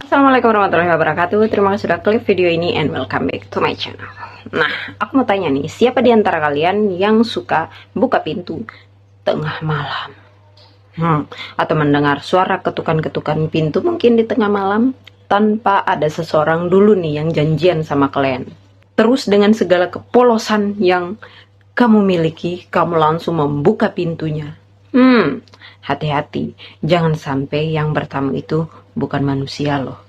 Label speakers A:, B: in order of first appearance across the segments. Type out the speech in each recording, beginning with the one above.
A: Assalamualaikum warahmatullahi wabarakatuh. Terima kasih sudah klik video ini and welcome back to my channel. Nah, aku mau tanya nih, siapa di antara kalian yang suka buka pintu tengah malam? Atau mendengar suara ketukan-ketukan pintu mungkin di tengah malam tanpa ada seseorang dulu nih yang janjian sama kalian. Terus dengan segala kepolosan yang kamu miliki, kamu langsung membuka pintunya. Hati-hati, jangan sampai yang bertamu itu bukan manusia loh.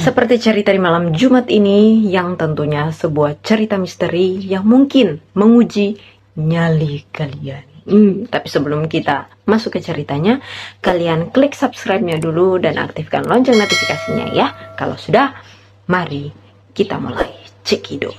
A: Seperti cerita di malam Jumat ini, yang tentunya sebuah cerita misteri yang mungkin menguji nyali kalian. Tapi sebelum kita masuk ke ceritanya, kalian klik subscribe-nya dulu dan aktifkan lonceng notifikasinya ya. Kalau sudah, mari kita mulai cekidot.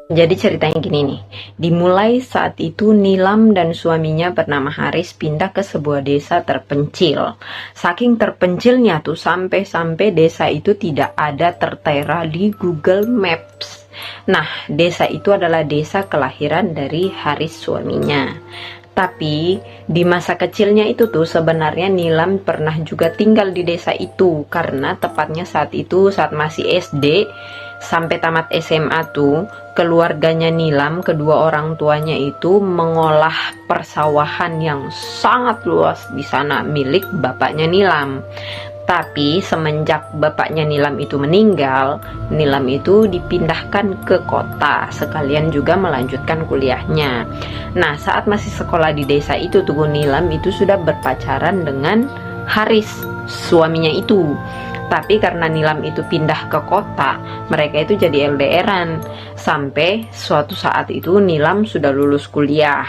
A: Jadi ceritanya gini nih, dimulai saat itu Nilam dan suaminya bernama Haris pindah ke sebuah desa terpencil. Saking terpencilnya tuh sampai-sampai desa itu tidak ada tertera di Google Maps. Nah, desa itu adalah desa kelahiran dari Haris suaminya. Tapi di masa kecilnya itu tuh sebenarnya Nilam pernah juga tinggal di desa itu, karena tepatnya saat itu saat masih SD sampai tamat SMA tuh keluarganya Nilam, kedua orang tuanya itu mengolah persawahan yang sangat luas di sana milik bapaknya Nilam. Tapi semenjak bapaknya Nilam itu meninggal, Nilam itu dipindahkan ke kota sekalian juga melanjutkan kuliahnya. Nah, saat masih sekolah di desa itu tuh Nilam itu sudah berpacaran dengan Haris, suaminya itu. Tapi karena Nilam itu pindah ke kota, mereka itu jadi LDRan. Sampai suatu saat itu Nilam sudah lulus kuliah.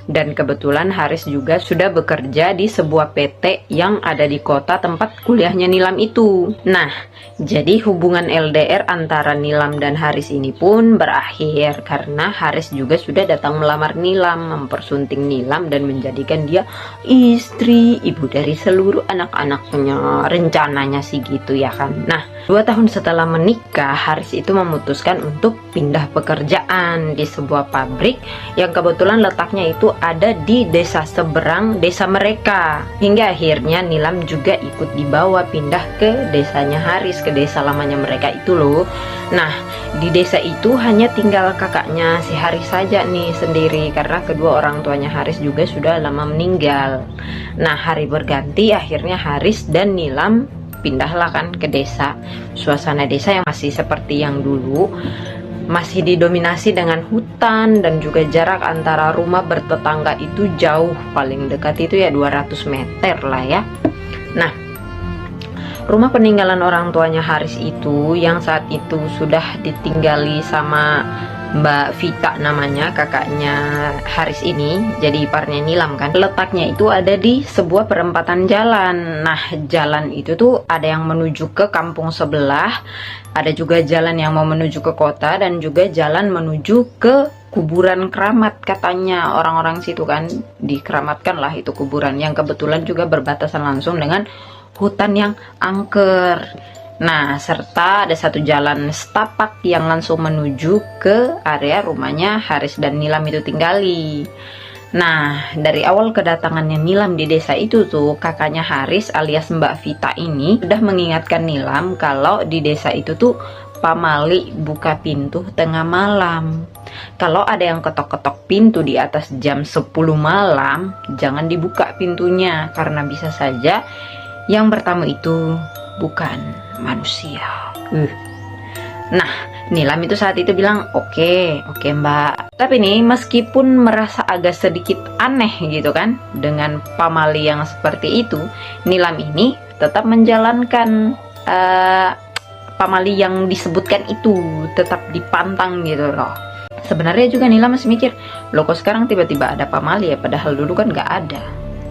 A: Dan kebetulan Haris juga sudah bekerja di sebuah PT yang ada di kota tempat kuliahnya Nilam itu. Nah, jadi hubungan LDR antara Nilam dan Haris ini pun berakhir karena Haris juga sudah datang melamar Nilam, mempersunting Nilam dan menjadikan dia istri, ibu dari seluruh anak-anaknya. Rencananya sih gitu ya kan. Nah, 2 tahun setelah menikah, Haris itu memutuskan untuk pindah pekerjaan di sebuah pabrik yang kebetulan letaknya itu ada di desa seberang desa mereka. Hingga akhirnya Nilam juga ikut dibawa pindah ke desanya Haris, ke desa lamanya mereka itu loh. Nah, di desa itu hanya tinggal kakaknya si Haris saja nih sendiri, karena kedua orang tuanya Haris juga sudah lama meninggal. Nah, hari berganti akhirnya Haris dan Nilam pindahlah kan ke desa. Suasana desa yang masih seperti yang dulu, masih didominasi dengan hutan dan juga jarak antara rumah bertetangga itu jauh, paling dekat itu ya 200 meter lah ya. Nah, rumah peninggalan orang tuanya Haris itu yang saat itu sudah ditinggali sama Mbak Vita namanya, kakaknya Haris ini, jadi iparnya Nilam kan. Letaknya itu ada di sebuah perempatan jalan. Nah, jalan itu tuh ada yang menuju ke kampung sebelah, ada juga jalan yang mau menuju ke kota, dan juga jalan menuju ke kuburan keramat katanya orang-orang situ kan. Dikeramatkan lah itu kuburan yang kebetulan juga berbatasan langsung dengan hutan yang angker. Nah, serta ada satu jalan setapak yang langsung menuju ke area rumahnya Haris dan Nilam itu tinggali. Nah, dari awal kedatangannya Nilam di desa itu tuh, kakaknya Haris alias Mbak Vita ini sudah mengingatkan Nilam kalau di desa itu tuh pamali buka pintu tengah malam. Kalau ada yang ketok-ketok pintu di atas jam 10 malam, jangan dibuka pintunya, karena bisa saja yang bertamu itu bukan manusia. Nah, Nilam itu saat itu bilang oke mbak. Tapi nih, meskipun merasa agak sedikit aneh gitu kan dengan pamali yang seperti itu, Nilam ini tetap menjalankan pamali yang disebutkan itu, tetap dipantang gitu loh. Sebenarnya juga Nilam masih mikir, loh kok sekarang tiba-tiba ada pamali ya, padahal dulu kan nggak ada.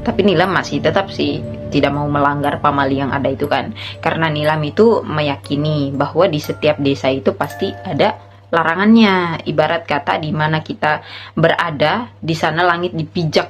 A: Tapi Nilam masih tetap sih tidak mau melanggar pamali yang ada itu kan, karena Nilam itu meyakini bahwa di setiap desa itu pasti ada larangannya. Ibarat kata di mana kita berada, di sana langit dipijak,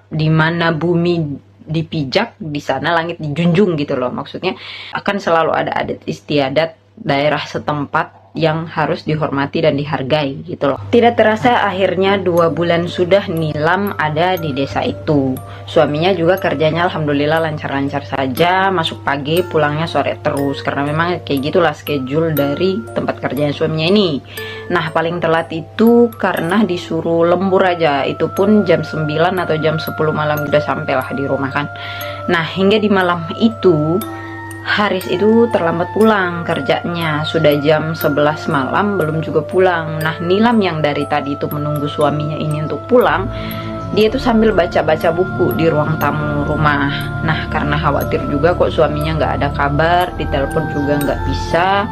A: di mana bumi dipijak, di sana langit dijunjung gitu loh. Maksudnya akan selalu ada adat istiadat daerah setempat yang harus dihormati dan dihargai gitu loh. Tidak terasa akhirnya 2 bulan sudah Nilam ada di desa itu. Suaminya juga kerjanya alhamdulillah lancar-lancar saja, masuk pagi pulangnya sore terus, karena memang kayak gitulah schedule dari tempat kerjanya suaminya ini. Nah paling telat itu karena disuruh lembur aja, itu pun jam 9 atau jam 10 malam udah sampailah di rumah kan. Nah hingga di malam itu Haris itu terlambat pulang kerjanya, sudah jam 11 malam belum juga pulang. Nah Nilam yang dari tadi itu menunggu suaminya ini untuk pulang, dia tuh sambil baca-baca buku di ruang tamu rumah. Nah karena khawatir juga kok suaminya nggak ada kabar, ditelepon juga nggak bisa.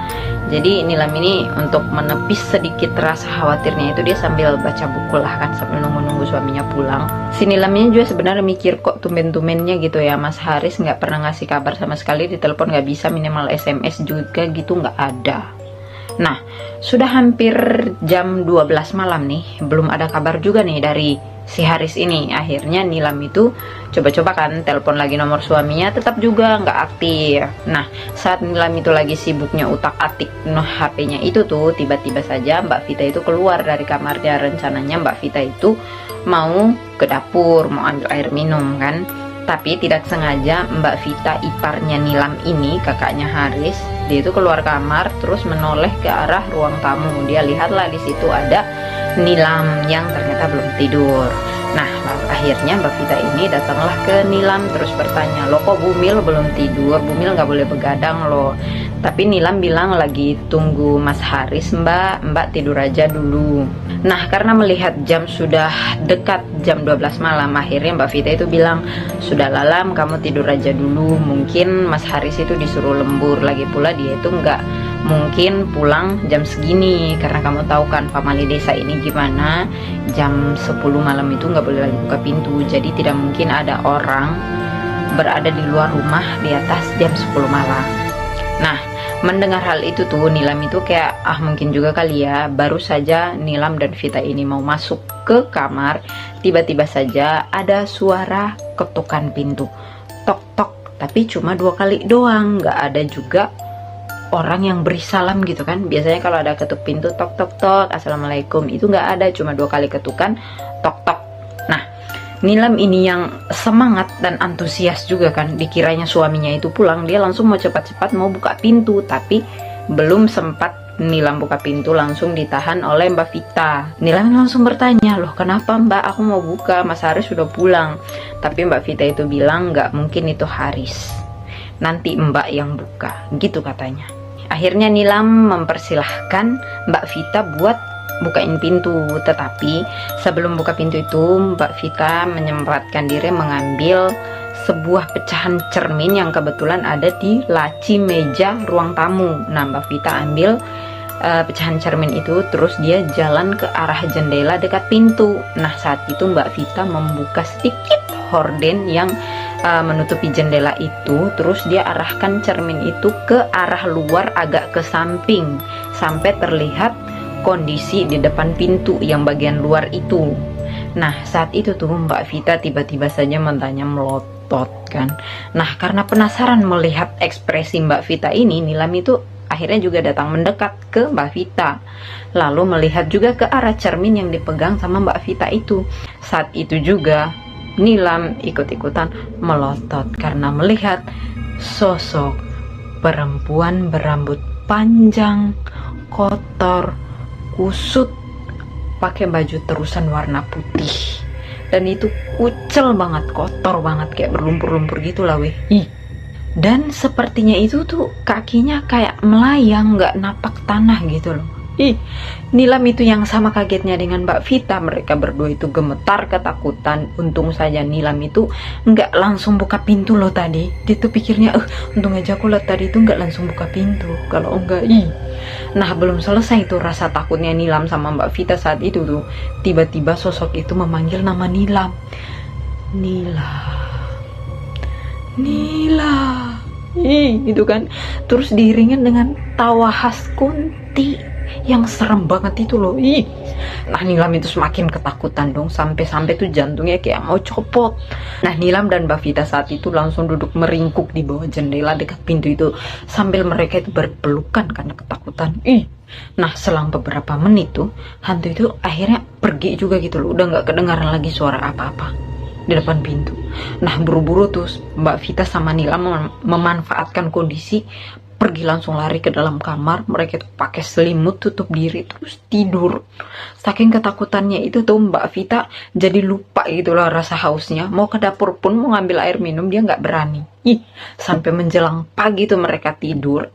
A: Jadi Nilam ini untuk menepis sedikit rasa khawatirnya itu dia sambil baca buku lah kan, sambil nunggu-nunggu suaminya pulang. Si Nilamnya juga sebenarnya mikir kok tumben-tumbennya gitu ya Mas Haris nggak pernah ngasih kabar sama sekali, ditelepon nggak bisa, minimal SMS juga gitu nggak ada. Nah sudah hampir jam 12 malam nih, belum ada kabar juga nih dari si Haris ini. Akhirnya Nilam itu coba-coba kan telepon lagi nomor suaminya, tetap juga nggak aktif. Nah saat Nilam itu lagi sibuknya utak-atik HP-nya itu tuh, tiba-tiba saja Mbak Vita itu keluar dari kamarnya. Rencananya Mbak Vita itu mau ke dapur, mau ambil air minum kan, tapi tidak sengaja Mbak Vita iparnya Nilam ini, kakaknya Haris, dia itu keluar kamar terus menoleh ke arah ruang tamu. Dia lihatlah di situ ada Nilam yang ternyata belum tidur. Nah lalu akhirnya Mbak Vita ini datanglah ke Nilam terus bertanya, loh kok Bumil belum tidur, Bumil nggak boleh begadang loh. Tapi Nilam bilang lagi tunggu Mas Haris mbak tidur aja dulu. Nah karena melihat jam sudah dekat jam 12 malam, akhirnya Mbak Vita itu bilang, sudah Lalam kamu tidur aja dulu, mungkin Mas Haris itu disuruh lembur. Lagi pula dia itu nggak mungkin pulang jam segini, karena kamu tahu kan pamali desa ini gimana, jam 10 malam itu nggak boleh lagi buka pintu. Jadi tidak mungkin ada orang berada di luar rumah di atas jam 10 malam. Nah mendengar hal itu tuh Nilam itu kayak mungkin juga kali ya. Baru saja Nilam dan Vita ini mau masuk ke kamar, tiba-tiba saja ada suara ketukan pintu, tok tok, tapi cuma 2 kali doang, nggak ada juga orang yang beri salam gitu kan. Biasanya kalau ada ketuk pintu tok tok tok assalamualaikum, itu nggak ada, cuma 2 kali ketukan tok tok. Nah Nilam ini yang semangat dan antusias juga kan, dikiranya suaminya itu pulang, dia langsung mau cepat-cepat mau buka pintu, tapi belum sempat Nilam buka pintu langsung ditahan oleh Mbak Vita. Nilam langsung bertanya, loh kenapa Mbak, aku mau buka, Mas Haris sudah pulang. Tapi Mbak Vita itu bilang nggak mungkin itu Haris, nanti Mbak yang buka, gitu katanya. Akhirnya Nilam mempersilahkan Mbak Vita buat bukain pintu, tetapi sebelum buka pintu itu Mbak Vita menyempatkan diri mengambil sebuah pecahan cermin yang kebetulan ada di laci meja ruang tamu. Nah Mbak Vita ambil pecahan cermin itu, terus dia jalan ke arah jendela dekat pintu. Nah saat itu Mbak Vita membuka sedikit horden yang menutupi jendela itu, terus dia arahkan cermin itu ke arah luar agak ke samping sampai terlihat kondisi di depan pintu yang bagian luar itu. Nah saat itu tuh Mbak Vita tiba-tiba saja matanya melotot kan. Nah karena penasaran melihat ekspresi Mbak Vita ini, Nilam itu akhirnya juga datang mendekat ke Mbak Vita, lalu melihat juga ke arah cermin yang dipegang sama Mbak Vita itu. Saat itu juga Nilam ikut-ikutan melotot karena melihat sosok perempuan berambut panjang, kotor, kusut, pakai baju terusan warna putih, dan itu kucel banget, kotor banget, kayak berlumpur-lumpur gitu lah weh. Dan sepertinya itu tuh kakinya kayak melayang, nggak napak tanah gitu loh. Nilam itu yang sama kagetnya dengan Mbak Vita. Mereka berdua itu gemetar ketakutan. Untung saja Nilam itu nggak langsung buka pintu loh tadi. Dia tuh pikirnya, untung aja aku lihat tadi itu nggak langsung buka pintu. Kalau enggak, Nah belum selesai tuh rasa takutnya Nilam sama Mbak Vita saat itu tuh, tiba-tiba sosok itu memanggil nama Nilam. Nila, itu kan. Terus diiringin dengan tawa khas Kunti yang serem banget itu loh. Ih. Nah, Nilam itu semakin ketakutan dong, sampai-sampai tuh jantungnya kayak mau copot. Nah, Nilam dan Mbak Vita saat itu langsung duduk meringkuk di bawah jendela dekat pintu itu sambil mereka itu berpelukan karena ketakutan. Ih. Nah, selang beberapa menit tuh hantu itu akhirnya pergi juga gitu loh. Udah nggak kedengaran lagi suara apa-apa di depan pintu. Nah, buru-buru tuh Mbak Vita sama Nilam memanfaatkan kondisi, pergi langsung lari ke dalam kamar. Mereka tuh pakai selimut, tutup diri, terus tidur. Saking ketakutannya itu tuh Mbak Vita jadi lupa gitu lah rasa hausnya. Mau ke dapur pun, mau ngambil air minum, dia nggak berani. Ih, sampai menjelang pagi tuh mereka tidur.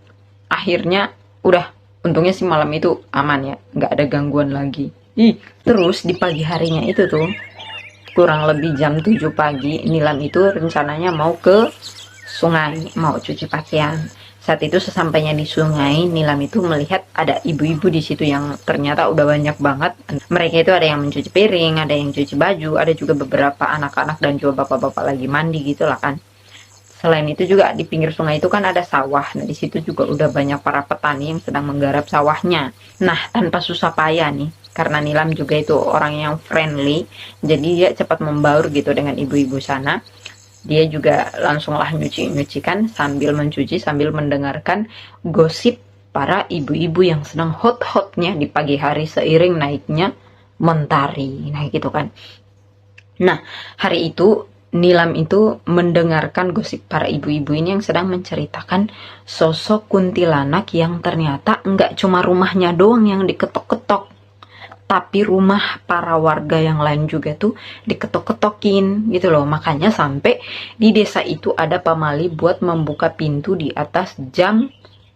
A: Akhirnya udah, untungnya sih malam itu aman ya, nggak ada gangguan lagi. Ih, terus di pagi harinya itu tuh kurang lebih jam 7 pagi, Nilam itu rencananya mau ke sungai, mau cuci pakaian. Saat itu sesampainya di sungai, Nilam itu melihat ada ibu-ibu di situ yang ternyata udah banyak banget. Mereka itu ada yang mencuci piring, ada yang cuci baju, ada juga beberapa anak-anak dan juga bapak-bapak lagi mandi gitu lah kan. Selain itu juga di pinggir sungai itu kan ada sawah. Nah, di situ juga udah banyak para petani yang sedang menggarap sawahnya. Nah, tanpa susah payah nih, karena Nilam juga itu orang yang friendly, jadi dia cepat membaur gitu dengan ibu-ibu sana. Dia juga langsunglah nyuci-nyucikan sambil mencuci, sambil mendengarkan gosip para ibu-ibu yang sedang hot-hotnya di pagi hari seiring naiknya mentari. Nah, gitu kan. Nah, hari itu Nilam itu mendengarkan gosip para ibu-ibu ini yang sedang menceritakan sosok kuntilanak yang ternyata nggak cuma rumahnya doang yang diketok-ketok, tapi rumah para warga yang lain juga tuh diketok-ketokin gitu loh. Makanya sampai di desa itu ada pamali buat membuka pintu di atas jam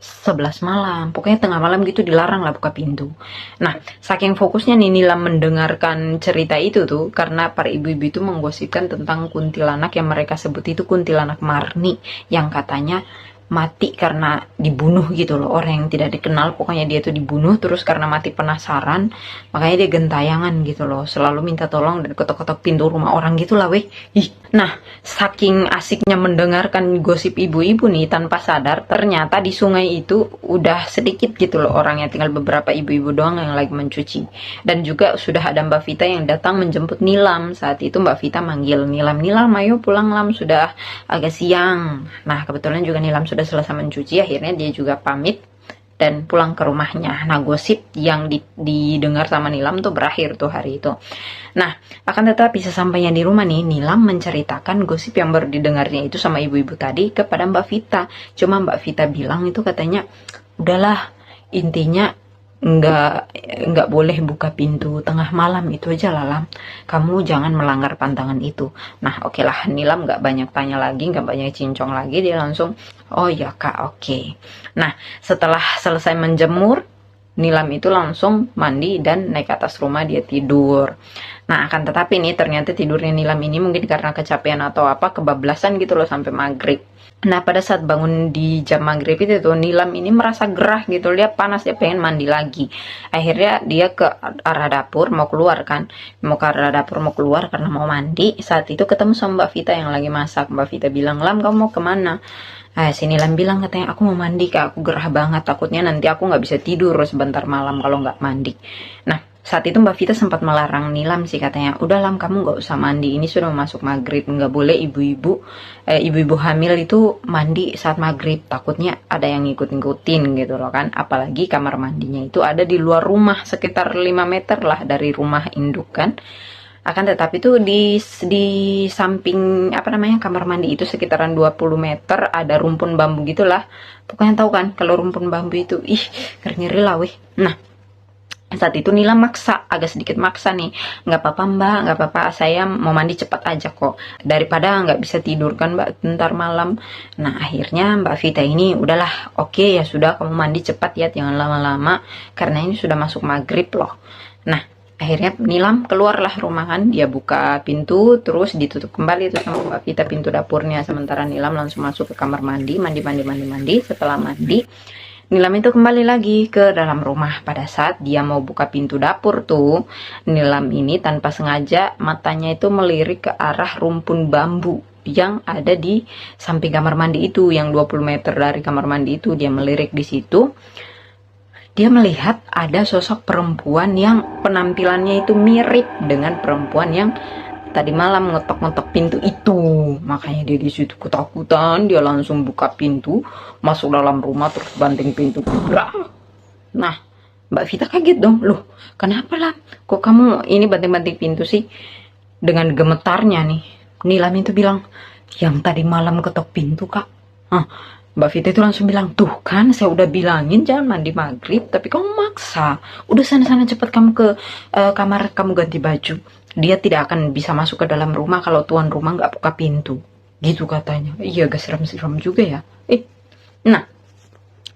A: 11 malam. Pokoknya tengah malam gitu dilarang lah buka pintu. Nah, saking fokusnya nih Nilam mendengarkan cerita itu tuh, karena para ibu-ibu itu menggosipkan tentang kuntilanak yang mereka sebut itu kuntilanak Marni, yang katanya mati karena dibunuh gitu loh, orang yang tidak dikenal. Pokoknya dia tuh dibunuh, terus karena mati penasaran, makanya dia gentayangan gitu loh, selalu minta tolong dan ketok-ketok pintu rumah orang gitu lah weh. Nah, saking asiknya mendengarkan gosip ibu-ibu nih, tanpa sadar ternyata di sungai itu udah sedikit gitu loh orangnya, tinggal beberapa ibu-ibu doang yang lagi mencuci. Dan juga sudah ada Mbak Vita yang datang menjemput Nilam. Saat itu Mbak Vita manggil Nilam, "Nilam, ayo pulang Lam, sudah agak siang." Nah, kebetulan juga Nilam sudah selesai mencuci, akhirnya dia juga pamit dan pulang ke rumahnya. Nah, gosip yang didengar sama Nilam tuh berakhir tuh hari itu. Nah, akan tetapi sesampainya di rumah nih, Nilam menceritakan gosip yang baru didengarnya itu sama ibu-ibu tadi kepada Mbak Vita. Cuma Mbak Vita bilang itu katanya, "Udahlah, intinya nggak boleh buka pintu tengah malam, itu aja lah Lam. Kamu jangan melanggar pantangan itu." Nah, oke lah, Nilam nggak banyak tanya lagi, nggak banyak cincong lagi, dia langsung, "Oh ya Kak, oke." Nah, setelah selesai menjemur, Nilam itu langsung mandi dan naik ke atas rumah, dia tidur. Nah, akan tetapi nih ternyata tidurnya Nilam ini mungkin karena kecapean atau apa, kebablasan gitu loh sampai maghrib. Nah, pada saat bangun di jam maghrib itu tuh, Nilam ini merasa gerah gitu, dia panas, dia pengen mandi lagi. Akhirnya dia ke arah dapur, mau keluar kan, mau ke arah dapur, mau keluar karena mau mandi. Saat itu ketemu sama Mbak Vita yang lagi masak. Mbak Vita bilang, "Lam, kamu mau kemana?" Si Nilam bilang katanya, "Aku mau mandi Kak, aku gerah banget, takutnya nanti aku nggak bisa tidur sebentar malam kalau nggak mandi." Nah, saat itu Mbak Vita sempat melarang Nilam sih, katanya, "Udah Lam, kamu nggak usah mandi, ini sudah masuk maghrib, nggak boleh ibu-ibu hamil itu mandi saat maghrib, takutnya ada yang ngikut-ngikutin gitu loh kan." Apalagi kamar mandinya itu ada di luar rumah, sekitar 5 meter lah dari rumah induk kan. Akan tetapi tuh di samping apa namanya kamar mandi itu sekitaran 20 meter ada rumpun bambu gitulah. Pokoknya tahu kan kalau rumpun bambu itu, ih, ngeri lah weh. Nah, saat itu Nila maksa, agak sedikit maksa nih, "Nggak apa-apa Mbak, nggak apa-apa, saya mau mandi cepat aja kok, daripada nggak bisa tidur kan Mbak ntar malam." Nah, akhirnya Mbak Vita ini, "Udahlah, oke ya sudah, kamu mandi cepat ya, jangan lama-lama, karena ini sudah masuk maghrib loh." Nah, akhirnya Nilam keluarlah rumahan, dia buka pintu, terus ditutup kembali itu sama Mbak Vita pintu dapurnya, sementara Nilam langsung masuk ke kamar mandi. Setelah mandi, Nilam itu kembali lagi ke dalam rumah. Pada saat dia mau buka pintu dapur tuh, Nilam ini tanpa sengaja matanya itu melirik ke arah rumpun bambu yang ada di samping kamar mandi itu, yang 20 meter dari kamar mandi itu, dia melirik di situ. dia melihat ada sosok perempuan yang penampilannya itu mirip dengan perempuan yang tadi malam ngetok-ngetok pintu itu. Makanya dia di situ ketakutan, dia langsung buka pintu, masuk dalam rumah terus banting pintu. Nah, Mbak Vita kaget dong, loh kenapa lah? Kok kamu ini banting-banting pintu sih? Dengan gemetarnya nih, Nilam itu bilang, yang tadi malam ketok pintu kak. Mbak Vita itu langsung bilang, tuh kan saya udah bilangin jangan mandi maghrib, tapi kamu maksa. Udah sana-sana cepat kamu ke kamar, kamu ganti baju. Dia tidak akan bisa masuk ke dalam rumah kalau tuan rumah nggak buka pintu. Gitu katanya. Iya, agak seram-seram juga ya. Nah,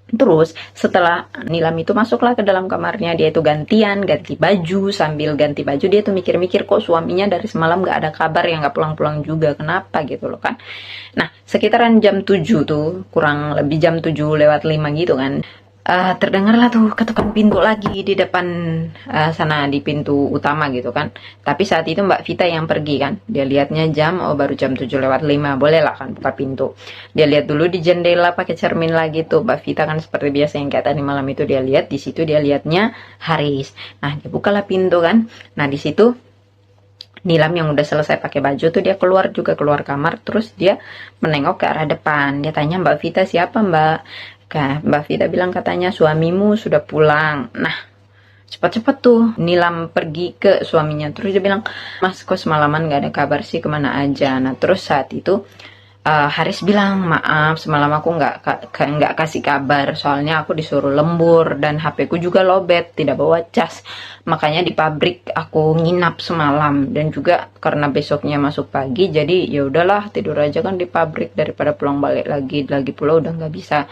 A: terus setelah Nilam itu masuklah ke dalam kamarnya, dia itu gantian, ganti baju, sambil ganti baju dia tuh mikir-mikir kok suaminya dari semalam gak ada kabar, yang gak pulang-pulang juga, kenapa gitu loh kan. Nah, sekitaran jam 7 tuh, kurang lebih jam 7 lewat 5 gitu kan, terdengarlah tuh ketukan pintu lagi di depan sana, di pintu utama gitu kan. Tapi saat itu Mbak Vita yang pergi kan, dia lihatnya jam, oh baru jam 7 lewat 5, boleh lah kan buka pintu. Dia lihat dulu di jendela pakai cermin lagi tuh, Mbak Vita kan seperti biasa yang kayak tadi malam itu dia lihat, di situ dia lihatnya Haris. Nah, dia bukalah pintu kan. Nah, di situ Nilam yang udah selesai pakai baju tuh dia keluar juga, keluar kamar, terus dia menengok ke arah depan. Dia tanya, Mbak Vita siapa Mbak? Mbak Vita bilang katanya suamimu sudah pulang. Nah, cepat-cepat tuh Nilam pergi ke suaminya. Terus dia bilang, Mas kok semalaman gak ada kabar sih, kemana aja? Nah, terus saat itu Haris bilang, maaf semalam aku nggak kasih kabar, soalnya aku disuruh lembur dan HP ku juga lobet, tidak bawa cas, makanya di pabrik aku nginap semalam, dan juga karena besoknya masuk pagi, jadi ya udahlah tidur aja kan di pabrik daripada pulang balik lagi pula udah nggak bisa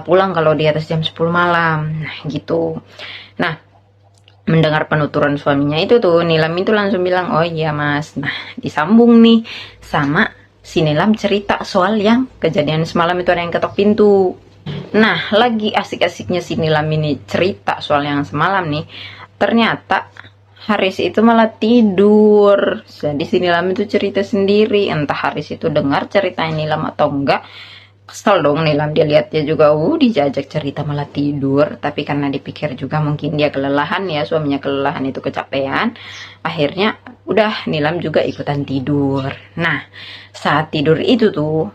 A: pulang kalau di atas jam 10 malam. Nah, gitu. Nah, mendengar penuturan suaminya itu tuh Nilam itu langsung bilang, oh iya mas. Nah, disambung nih sama si Nilam cerita soal yang kejadian semalam itu ada yang ketok pintu. Nah, lagi asik-asiknya si Nilam ini cerita soal yang semalam nih, ternyata Haris itu malah tidur. Jadi si Nilam itu cerita sendiri, entah Haris itu dengar cerita Nilam atau enggak. Kesel dong Nilam, dia lihat dia juga dijajak cerita malah tidur. Tapi karena dipikir juga mungkin dia kelelahan ya, suaminya kelelahan itu kecapean, akhirnya udah Nilam juga ikutan tidur. Nah, saat tidur itu tuh,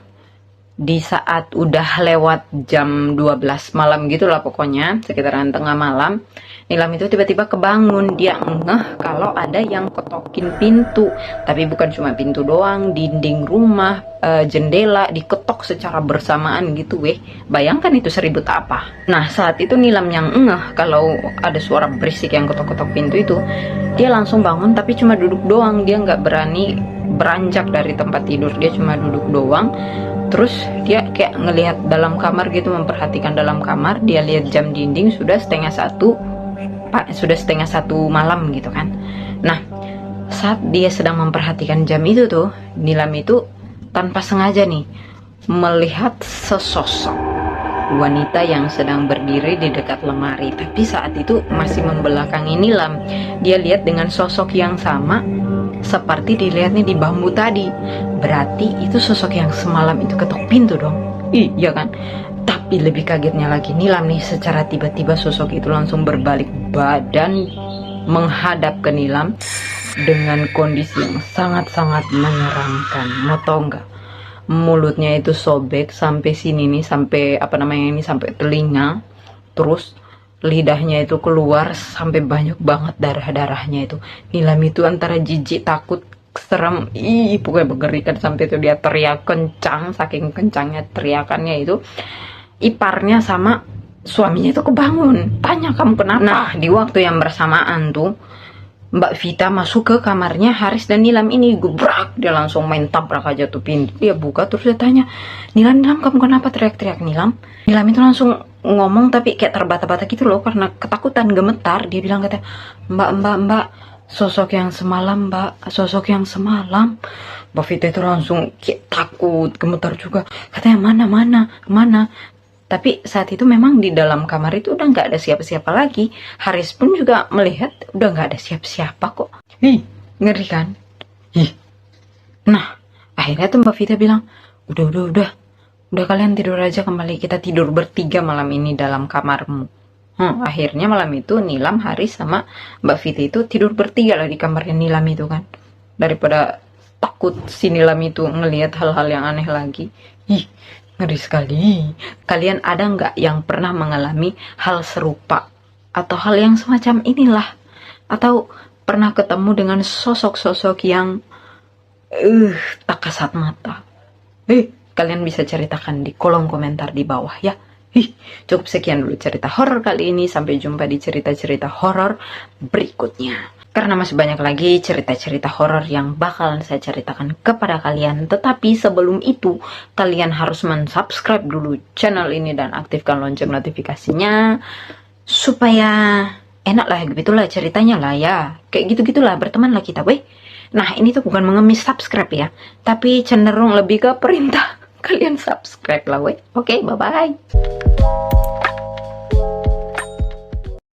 A: di saat udah lewat jam 12 malam gitulah pokoknya, sekitaran tengah malam, Nilam itu tiba-tiba kebangun. Dia ngeh kalau ada yang ketokin pintu, tapi bukan cuma pintu doang, dinding rumah, jendela diketok secara bersamaan gitu weh. Bayangkan itu seribut apa. Nah, saat itu Nilam yang ngeh kalau ada suara berisik yang ketok-ketok pintu itu, dia langsung bangun tapi cuma duduk doang. Dia nggak berani beranjak dari tempat tidur, dia cuma duduk doang. Terus dia kayak ngelihat dalam kamar gitu, memperhatikan dalam kamar. Dia lihat jam dinding sudah setengah satu malam gitu kan. Nah, saat dia sedang memperhatikan jam itu tuh, Nilam itu tanpa sengaja nih melihat sesosok wanita yang sedang berdiri di dekat lemari. Tapi saat itu masih membelakangi Nilam. Dia lihat dengan sosok yang sama seperti dilihatnya di bambu tadi. Berarti itu sosok yang semalam itu ketok pintu dong. Iya kan? Tapi lebih kagetnya lagi, Nilam nih secara tiba-tiba sosok itu langsung berbalik badan menghadap ke Nilam dengan kondisi yang sangat-sangat menyeramkan. Mau tau nggak? Mulutnya itu sobek sampai sini nih, sampai sampai telinga. Terus lidahnya itu keluar sampai banyak banget darah-darahnya itu. Nilam itu antara jijik, takut, serem, pokoknya mengerikan. Sampai itu dia teriak kencang, saking kencangnya teriakannya itu, iparnya sama suaminya itu kebangun, tanya kamu kenapa. Nah, di waktu yang bersamaan tuh Mbak Vita masuk ke kamarnya Haris dan Nilam ini, gebrak, dia langsung main tabrak aja tuh pintu. Dia buka terus dia tanya, Nilam kamu kenapa teriak-teriak? Nilam itu langsung ngomong tapi kayak terbata-bata gitu loh, karena ketakutan, gemetar. Dia bilang katanya, mbak, sosok yang semalam mbak, sosok yang semalam. Mbak Vita itu langsung kayak takut, gemetar juga, katanya mana. Tapi saat itu memang di dalam kamar itu udah nggak ada siapa-siapa lagi. Haris pun juga melihat udah nggak ada siapa-siapa kok. Ngeri kan? Nah, akhirnya tuh Mbak Vita bilang, udah kalian tidur aja kembali, kita tidur bertiga malam ini dalam kamarmu. Akhirnya malam itu Nilam, Haris, sama Mbak Viti itu tidur bertiga lah di kamarnya Nilam itu kan. Daripada takut si Nilam itu ngelihat hal-hal yang aneh lagi. Ih, ngeri sekali. Kalian ada nggak yang pernah mengalami hal serupa? Atau hal yang semacam inilah? Atau pernah ketemu dengan sosok-sosok yang tak kasat mata? Kalian bisa ceritakan di kolom komentar di bawah ya. Cukup sekian dulu cerita horor kali ini. Sampai jumpa di cerita-cerita horor berikutnya. Karena masih banyak lagi cerita-cerita horor yang bakalan saya ceritakan kepada kalian. Tetapi sebelum itu, kalian harus mensubscribe dulu channel ini dan aktifkan lonceng notifikasinya. Supaya enak lah, begitulah ceritanya lah ya. Kayak gitu-gitulah, berteman lah kita, weh. Nah, ini tuh bukan mengemis subscribe ya, tapi cenderung lebih ke perintah kalian subscribe lah, weh. Oke, bye-bye.